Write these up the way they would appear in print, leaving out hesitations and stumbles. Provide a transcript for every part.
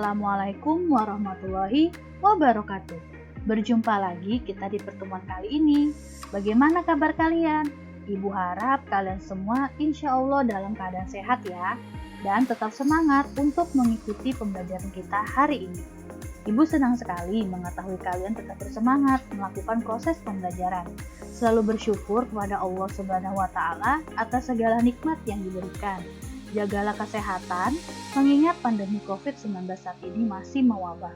Assalamualaikum warahmatullahi wabarakatuh. Berjumpa lagi kita di pertemuan kali ini. Bagaimana kabar kalian? Ibu harap kalian semua insya Allah dalam keadaan sehat ya. Dan tetap semangat untuk mengikuti pembelajaran kita hari ini. Ibu senang sekali mengetahui kalian tetap bersemangat melakukan proses pembelajaran. Selalu bersyukur kepada Allah Subhanahu wa Ta'ala atas segala nikmat yang diberikan. Jagalah kesehatan, mengingat pandemi COVID-19 saat ini masih mewabah.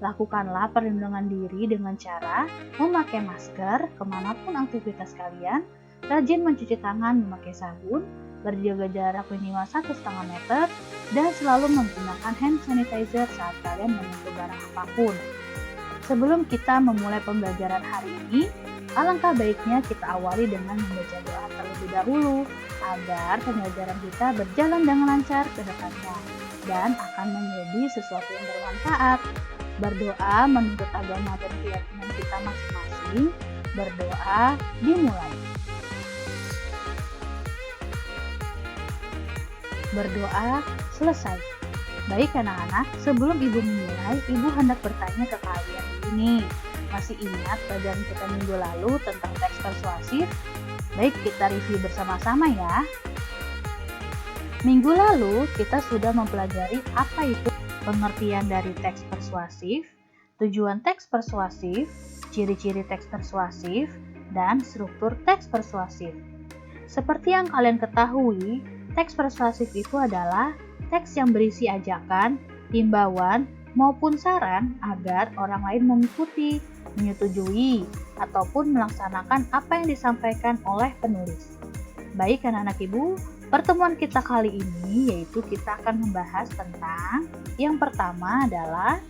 Lakukanlah perlindungan diri dengan cara memakai masker kemanapun aktivitas kalian, rajin mencuci tangan memakai sabun, berjaga jarak minimal 1,5 meter, dan selalu menggunakan hand sanitizer saat kalian menyentuh barang apapun. Sebelum kita memulai pembelajaran hari ini, alangkah baiknya kita awali dengan membaca doa terlebih dahulu agar pembelajaran kita berjalan dengan lancar ke depannya dan akan menjadi sesuatu yang bermanfaat. Berdoa menurut agama dan keyakinan kita masing-masing. Berdoa dimulai. Berdoa selesai. Baik anak-anak, sebelum ibu memulai, ibu hendak bertanya ke kalian ini. Masih ingat pelajaran kita minggu lalu tentang teks persuasif? Baik, kita review bersama-sama ya. Minggu lalu kita sudah mempelajari apa itu pengertian dari teks persuasif, tujuan teks persuasif, ciri-ciri teks persuasif, dan struktur teks persuasif. Seperti yang kalian ketahui, teks persuasif itu adalah teks yang berisi ajakan, himbauan, maupun saran agar orang lain mengikuti, menyetujui, ataupun melaksanakan apa yang disampaikan oleh penulis. Baik anak-anak ibu, pertemuan kita kali ini yaitu kita akan membahas tentang yang pertama adalah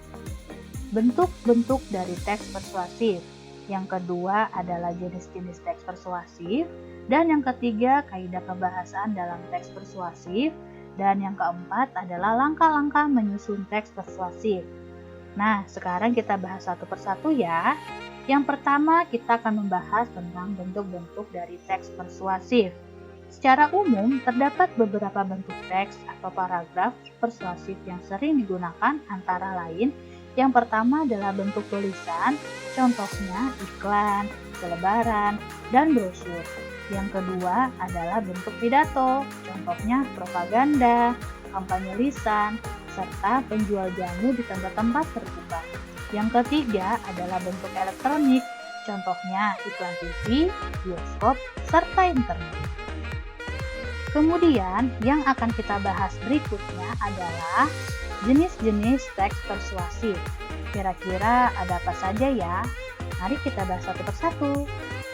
bentuk-bentuk dari teks persuasif. Yang kedua adalah jenis-jenis teks persuasif. Dan yang ketiga, kaidah pembahasan dalam teks persuasif. Dan yang keempat adalah langkah-langkah menyusun teks persuasif. Nah, sekarang kita bahas satu persatu ya. Yang pertama, kita akan membahas tentang bentuk-bentuk dari teks persuasif. Secara umum, terdapat beberapa bentuk teks atau paragraf persuasif yang sering digunakan antara lain. Yang pertama adalah bentuk tulisan, contohnya iklan, selebaran, dan brosur. Yang kedua adalah bentuk pidato, contohnya propaganda, kampanye lisan, serta penjual jamu di tempat-tempat terbuka. Yang ketiga adalah bentuk elektronik, contohnya iklan TV, bioskop, serta internet. Kemudian yang akan kita bahas berikutnya adalah jenis-jenis teks persuasif. Kira-kira ada apa saja ya? Mari kita bahas satu persatu.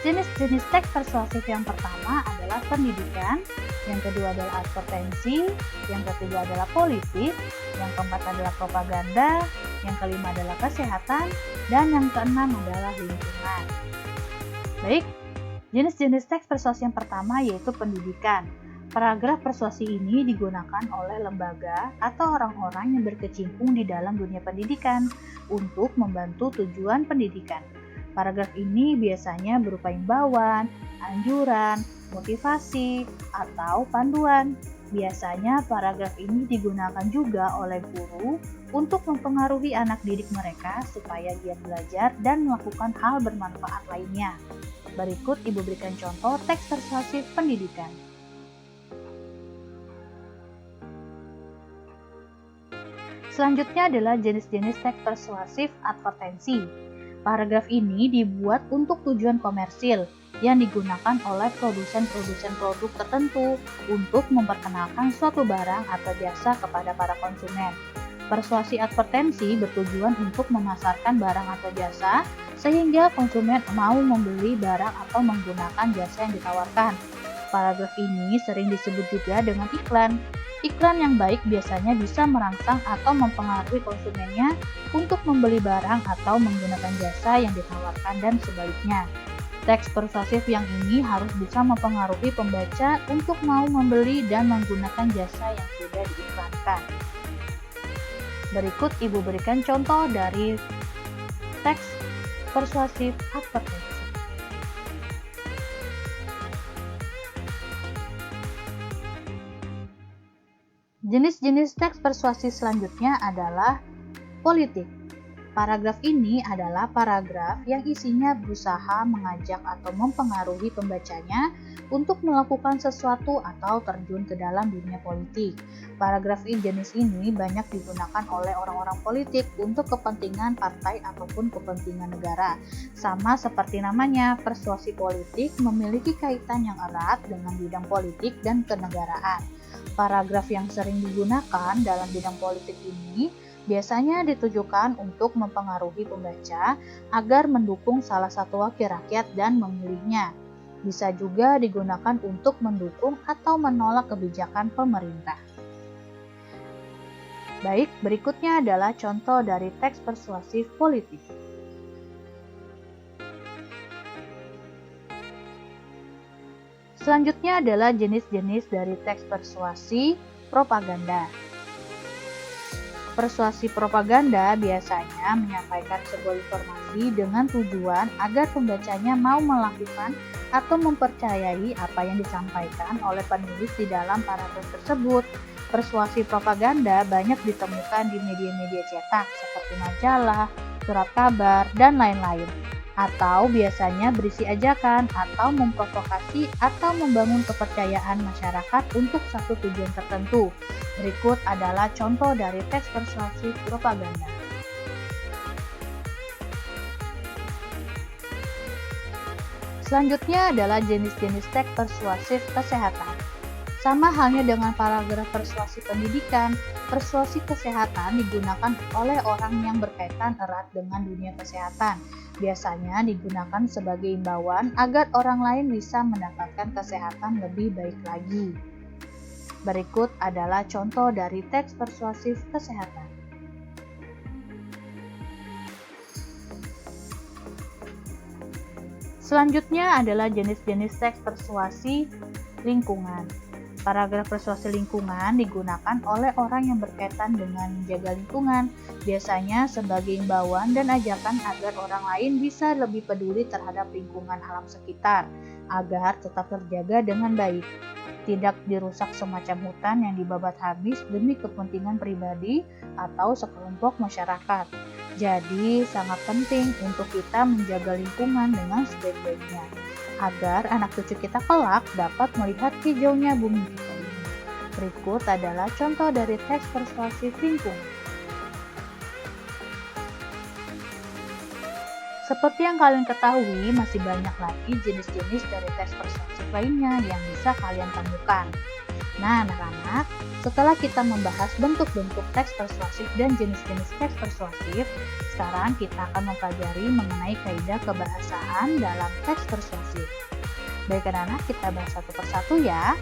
Jenis-jenis teks persuasif yang pertama adalah pendidikan, yang kedua adalah advertensi, yang ketiga adalah politik, yang keempat adalah propaganda, yang kelima adalah kesehatan, dan yang keenam adalah lingkungan. Baik, jenis-jenis teks persuasi yang pertama yaitu pendidikan. Paragraf persuasi ini digunakan oleh lembaga atau orang-orang yang berkecimpung di dalam dunia pendidikan untuk membantu tujuan pendidikan. Paragraf ini biasanya berupa imbauan, anjuran, motivasi, atau panduan. Biasanya paragraf ini digunakan juga oleh guru untuk mempengaruhi anak didik mereka supaya giat belajar dan melakukan hal bermanfaat lainnya. Berikut ibu berikan contoh teks persuasif pendidikan. Selanjutnya adalah jenis-jenis teks persuasif advertensi. Paragraf ini dibuat untuk tujuan komersil yang digunakan oleh produsen-produsen produk tertentu untuk memperkenalkan suatu barang atau jasa kepada para konsumen. Persuasi advertensi bertujuan untuk memasarkan barang atau jasa sehingga konsumen mau membeli barang atau menggunakan jasa yang ditawarkan. Paragraf ini sering disebut juga dengan iklan. Iklan yang baik biasanya bisa merangsang atau mempengaruhi konsumennya untuk membeli barang atau menggunakan jasa yang ditawarkan dan sebaliknya. Teks persuasif yang ini harus bisa mempengaruhi pembaca untuk mau membeli dan menggunakan jasa yang sudah diiklankan. Berikut ibu berikan contoh dari teks persuasif advertensi. Jenis-jenis teks persuasi selanjutnya adalah politik. Paragraf ini adalah paragraf yang isinya berusaha mengajak atau mempengaruhi pembacanya untuk melakukan sesuatu atau terjun ke dalam dunia politik. Paragraf jenis ini banyak digunakan oleh orang-orang politik untuk kepentingan partai ataupun kepentingan negara. Sama seperti namanya, persuasi politik memiliki kaitan yang erat dengan bidang politik dan kenegaraan. Paragraf yang sering digunakan dalam bidang politik ini biasanya ditujukan untuk mempengaruhi pembaca agar mendukung salah satu wakil rakyat dan memilihnya. Bisa juga digunakan untuk mendukung atau menolak kebijakan pemerintah. Baik, berikutnya adalah contoh dari teks persuasif politik. Selanjutnya adalah jenis-jenis dari teks persuasi propaganda. Persuasi propaganda biasanya menyampaikan sebuah informasi dengan tujuan agar pembacanya mau melakukan atau mempercayai apa yang disampaikan oleh penulis di dalam paragraf tersebut. Persuasi propaganda banyak ditemukan di media-media cetak seperti majalah, surat kabar, dan lain-lain. Atau biasanya berisi ajakan atau memprovokasi atau membangun kepercayaan masyarakat untuk satu tujuan tertentu. Berikut adalah contoh dari teks persuasif propaganda. Selanjutnya adalah jenis-jenis teks persuasif kesehatan. Sama halnya dengan paragraf persuasi pendidikan, persuasi kesehatan digunakan oleh orang yang berkaitan erat dengan dunia kesehatan. Biasanya digunakan sebagai imbauan agar orang lain bisa mendapatkan kesehatan lebih baik lagi. Berikut adalah contoh dari teks persuasif kesehatan. Selanjutnya adalah jenis-jenis teks persuasi lingkungan. Paragraf persuasi lingkungan digunakan oleh orang yang berkaitan dengan menjaga lingkungan, biasanya sebagai imbauan dan ajakan agar orang lain bisa lebih peduli terhadap lingkungan alam sekitar, agar tetap terjaga dengan baik. Tidak dirusak semacam hutan yang dibabat habis demi kepentingan pribadi atau sekelompok masyarakat. Jadi, sangat penting untuk kita menjaga lingkungan dengan sebaik-baiknya, agar anak cucu kita kelak dapat melihat hijaunya bumi kita ini. Berikut adalah contoh dari teks persuasif lingkungan. Seperti yang kalian ketahui, masih banyak lagi jenis-jenis dari teks persuasif lainnya yang bisa kalian temukan. Nah, anak-anak, setelah kita membahas bentuk-bentuk teks persuasif dan jenis-jenis teks persuasif, sekarang kita akan mempelajari mengenai kaidah kebahasaan dalam teks persuasif. Baik anak-anak, kita bahas satu persatu ya.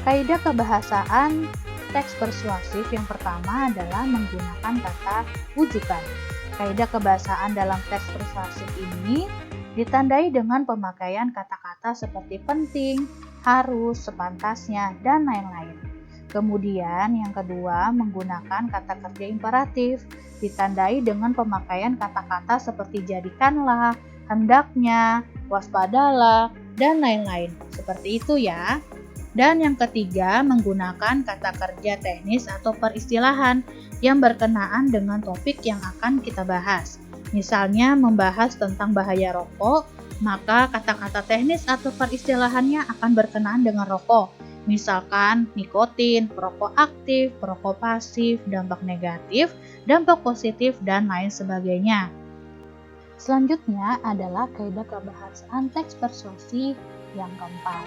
Kaidah kebahasaan teks persuasif yang pertama adalah menggunakan kata rujukan. Kaidah kebahasaan dalam teks persuasif ini ditandai dengan pemakaian kata-kata seperti penting, harus, sepantasnya, dan lain-lain. Kemudian yang kedua, menggunakan kata kerja imperatif, ditandai dengan pemakaian kata-kata seperti jadikanlah, hendaknya, waspadalah, dan lain-lain. Seperti itu ya. Dan yang ketiga, menggunakan kata kerja teknis atau peristilahan yang berkenaan dengan topik yang akan kita bahas. Misalnya membahas tentang bahaya rokok, maka kata-kata teknis atau peristilahannya akan berkenaan dengan rokok. Misalkan nikotin, perokok aktif, perokok pasif, dampak negatif, dampak positif, dan lain sebagainya. Selanjutnya adalah kaidah kebahasaan teks persuasi yang keempat.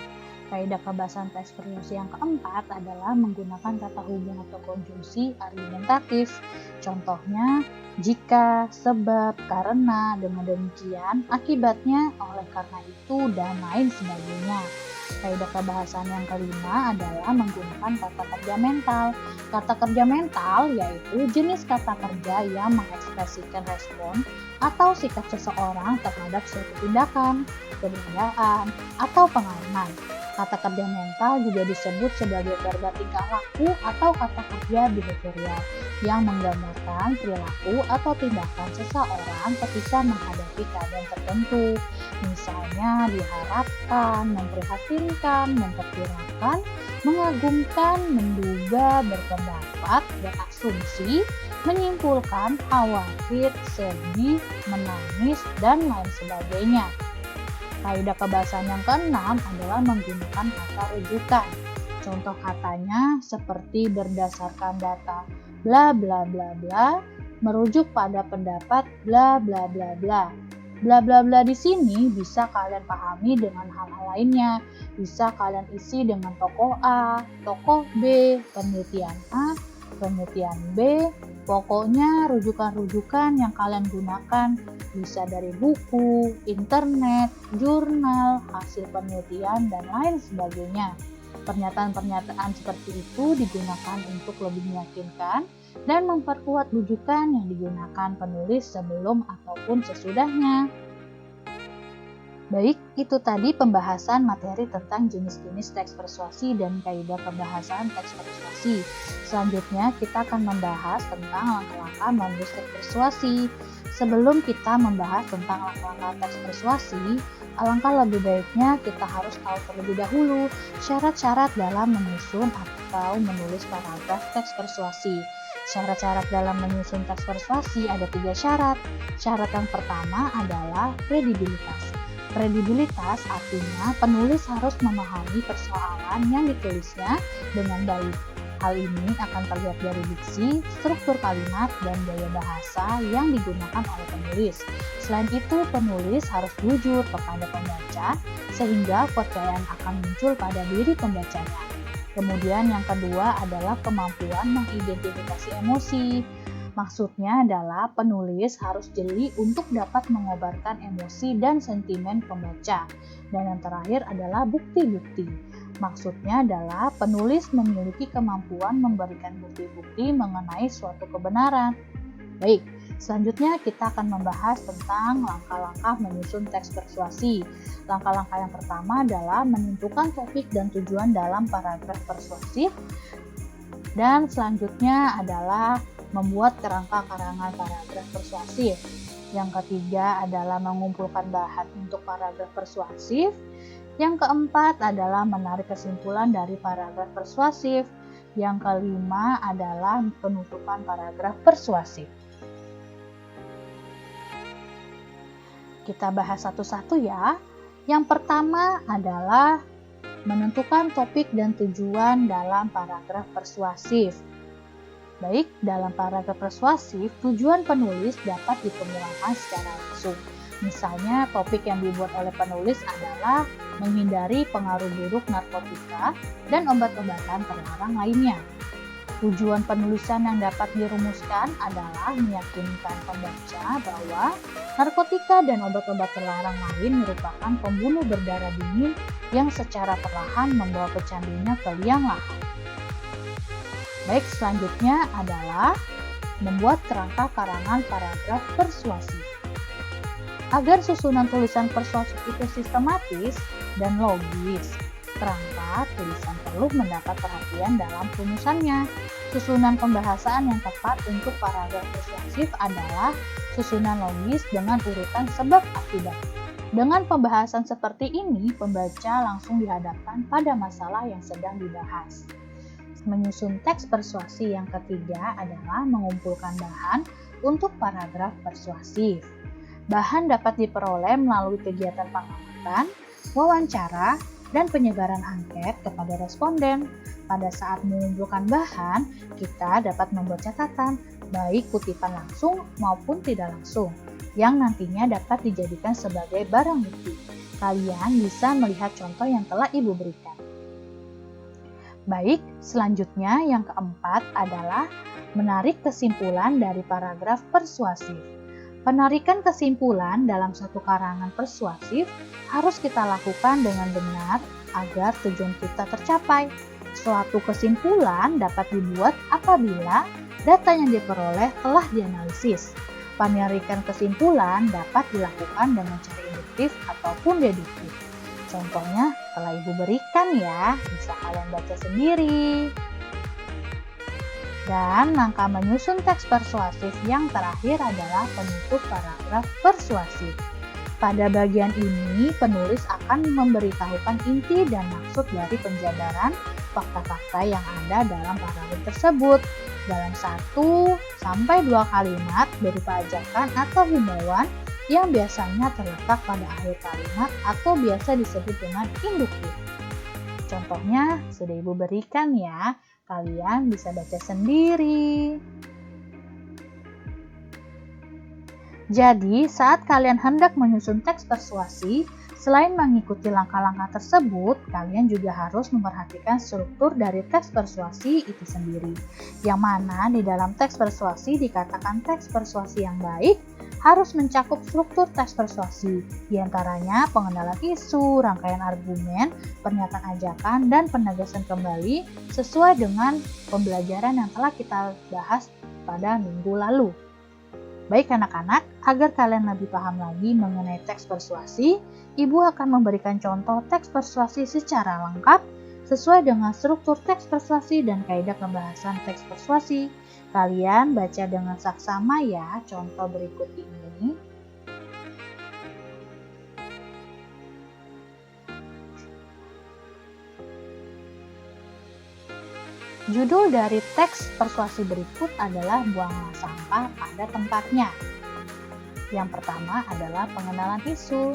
Kaidah kebahasaan teks persuasi yang keempat adalah menggunakan kata hubung atau konjungsi argumentatif. Contohnya, jika, sebab, karena, dengan demikian, akibatnya, oleh karena itu, dan lain sebagainya. Kaidah kebahasaan yang kelima adalah menggunakan kata kerja mental. Kata kerja mental yaitu jenis kata kerja yang mengekspresikan respon atau sikap seseorang terhadap suatu tindakan, keberadaan, atau pengalaman. Kata kerja mental juga disebut sebagai verba tingkah laku atau kata kerja behavioral yang menggambarkan perilaku atau tindakan seseorang ketika menghadapi keadaan tertentu. Misalnya diharapkan, memprihatinkan, memperkirakan, mengagumkan, menduga, berpendapat, berasumsi, menyimpulkan, khawatir, sedih, menangis, dan lain sebagainya. Kaidah kebahasaan yang keenam adalah menggunakan kata rujukan. Contoh katanya seperti berdasarkan data bla bla bla bla, merujuk pada pendapat bla bla bla bla. Bla bla bla di sini bisa kalian pahami dengan hal-hal lainnya. Bisa kalian isi dengan tokoh A, tokoh B, penelitian A, penelitian B. Pokoknya rujukan-rujukan yang kalian gunakan bisa dari buku, internet, jurnal, hasil penelitian, dan lain sebagainya. Pernyataan-pernyataan seperti itu digunakan untuk lebih meyakinkan dan memperkuat rujukan yang digunakan penulis sebelum ataupun sesudahnya. Baik, itu tadi pembahasan materi tentang jenis-jenis teks persuasi dan kaidah pembahasan teks persuasi. Selanjutnya kita akan membahas tentang langkah-langkah menulis teks persuasi. Sebelum kita membahas tentang langkah-langkah teks persuasi, alangkah lebih baiknya kita harus tahu terlebih dahulu syarat-syarat dalam menyusun atau menulis paragraf teks persuasi. Syarat-syarat dalam menyusun teks persuasi ada 3 syarat. Syarat yang pertama adalah kredibilitas. Kredibilitas artinya penulis harus memahami persoalan yang ditulisnya dengan baik. Hal ini akan terlihat dari diksi, struktur kalimat, dan gaya bahasa yang digunakan oleh penulis. Selain itu, penulis harus jujur kepada pembaca sehingga kepercayaan akan muncul pada diri pembacanya. Kemudian yang kedua adalah kemampuan mengidentifikasi emosi. Maksudnya adalah penulis harus jeli untuk dapat mengobarkan emosi dan sentimen pembaca. Dan yang terakhir adalah bukti-bukti. Maksudnya adalah penulis memiliki kemampuan memberikan bukti-bukti mengenai suatu kebenaran. Baik, selanjutnya kita akan membahas tentang langkah-langkah menyusun teks persuasi. Langkah-langkah yang pertama adalah menentukan topik dan tujuan dalam paragraf persuasif. Dan selanjutnya adalah membuat kerangka karangan paragraf persuasif. Yang ketiga adalah mengumpulkan bahan untuk paragraf persuasif. Yang keempat adalah menarik kesimpulan dari paragraf persuasif. Yang kelima adalah penutupan paragraf persuasif. Kita bahas satu-satu ya. Yang pertama adalah menentukan topik dan tujuan dalam paragraf persuasif. Baik, dalam paragraf persuasif, tujuan penulis dapat dikemukakan secara langsung. Misalnya, topik yang dibuat oleh penulis adalah menghindari pengaruh buruk narkotika dan obat-obatan terlarang lainnya. Tujuan penulisan yang dapat dirumuskan adalah meyakinkan pembaca bahwa narkotika dan obat-obat terlarang lain merupakan pembunuh berdarah dingin yang secara perlahan membawa pecandunya ke liang lahat. Baik, selanjutnya adalah membuat kerangka karangan paragraf persuasi. Agar susunan tulisan persuasif itu sistematis dan logis, kerangka tulisan perlu mendapat perhatian dalam rumusannya. Susunan pembahasan yang tepat untuk paragraf persuasif adalah susunan logis dengan urutan sebab akibat. Dengan pembahasan seperti ini, pembaca langsung dihadapkan pada masalah yang sedang dibahas. Menyusun teks persuasi yang ketiga adalah mengumpulkan bahan untuk paragraf persuasif. Bahan dapat diperoleh melalui kegiatan pengamatan, wawancara, dan penyebaran angket kepada responden. Pada saat mengumpulkan bahan, kita dapat membuat catatan, baik kutipan langsung maupun tidak langsung, yang nantinya dapat dijadikan sebagai barang bukti. Kalian bisa melihat contoh yang telah Ibu berikan. Baik, selanjutnya yang keempat adalah menarik kesimpulan dari paragraf persuasif. Penarikan kesimpulan dalam satu karangan persuasif harus kita lakukan dengan benar agar tujuan kita tercapai. Suatu kesimpulan dapat dibuat apabila data yang diperoleh telah dianalisis. Penarikan kesimpulan dapat dilakukan dengan cara induktif ataupun deduktif. Contohnya telah Ibu berikan ya, bisa kalian baca sendiri. Dan langkah menyusun teks persuasif yang terakhir adalah penutup paragraf persuasif. Pada bagian ini, penulis akan memberitahukan inti dan maksud dari penjabaran fakta-fakta yang ada dalam paragraf tersebut. dalam 1-2 kalimat berupa ajakan atau himbauan yang biasanya terletak pada akhir kalimat atau biasa disebut dengan induktif. Contohnya sudah Ibu berikan ya, kalian bisa baca sendiri. Jadi, saat kalian hendak menyusun teks persuasi, selain mengikuti langkah-langkah tersebut, kalian juga harus memperhatikan struktur dari teks persuasi itu sendiri. Yang mana di dalam teks persuasi dikatakan teks persuasi yang baik harus mencakup struktur teks persuasi, diantaranya pengenalan isu, rangkaian argumen, pernyataan ajakan, dan penegasan kembali sesuai dengan pembelajaran yang telah kita bahas pada minggu lalu. Baik anak-anak, agar kalian lebih paham lagi mengenai teks persuasi, Ibu akan memberikan contoh teks persuasi secara lengkap sesuai dengan struktur teks persuasi dan kaidah pembahasan teks persuasi. Kalian baca dengan saksama ya contoh berikut ini. Judul dari teks persuasi berikut adalah buanglah sampah pada tempatnya. Yang pertama adalah pengenalan isu.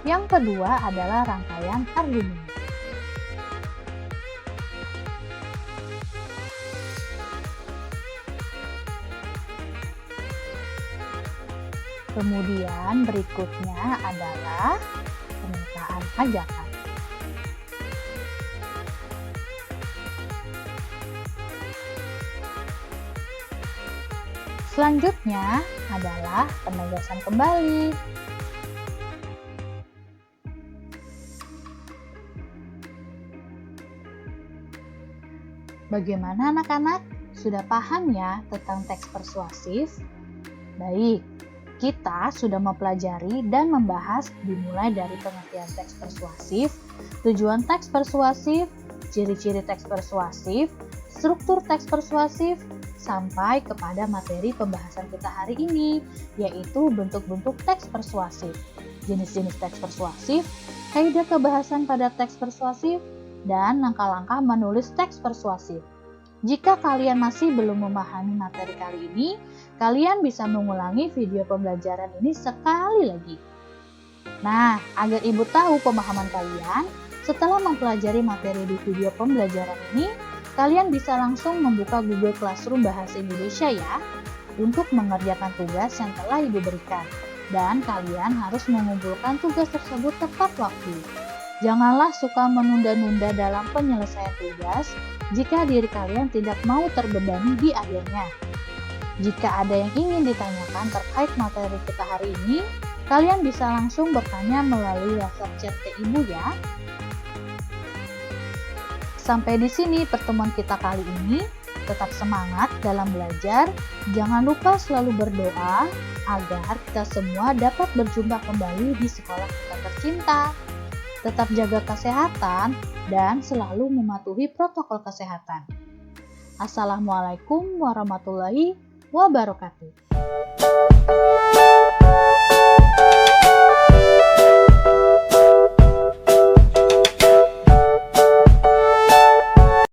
Yang kedua adalah rangkaian argumen. Kemudian berikutnya adalah pernyataan ajakan. Selanjutnya adalah penegasan kembali. Bagaimana anak-anak? Sudah paham ya tentang teks persuasif? Baik. Kita sudah mempelajari dan membahas dimulai dari pengertian teks persuasif, tujuan teks persuasif, ciri-ciri teks persuasif, struktur teks persuasif, sampai kepada materi pembahasan kita hari ini, yaitu bentuk-bentuk teks persuasif, jenis-jenis teks persuasif, kaidah kebahasan pada teks persuasif, dan langkah-langkah menulis teks persuasif. Jika kalian masih belum memahami materi kali ini, kalian bisa mengulangi video pembelajaran ini sekali lagi. Nah, agar Ibu tahu pemahaman kalian, setelah mempelajari materi di video pembelajaran ini, kalian bisa langsung membuka Google Classroom Bahasa Indonesia ya, untuk mengerjakan tugas yang telah Ibu berikan. Dan kalian harus mengumpulkan tugas tersebut tepat waktu. Janganlah suka menunda-nunda dalam penyelesaian tugas jika diri kalian tidak mau terbebani di akhirnya. Jika ada yang ingin ditanyakan terkait materi kita hari ini, kalian bisa langsung bertanya melalui WhatsApp chat ke Ibu ya. Sampai di sini pertemuan kita kali ini. Tetap semangat dalam belajar. Jangan lupa selalu berdoa agar kita semua dapat berjumpa kembali di sekolah kita tercinta. Tetap jaga kesehatan dan selalu mematuhi protokol kesehatan. Assalamualaikum warahmatullahi wabarakatuh.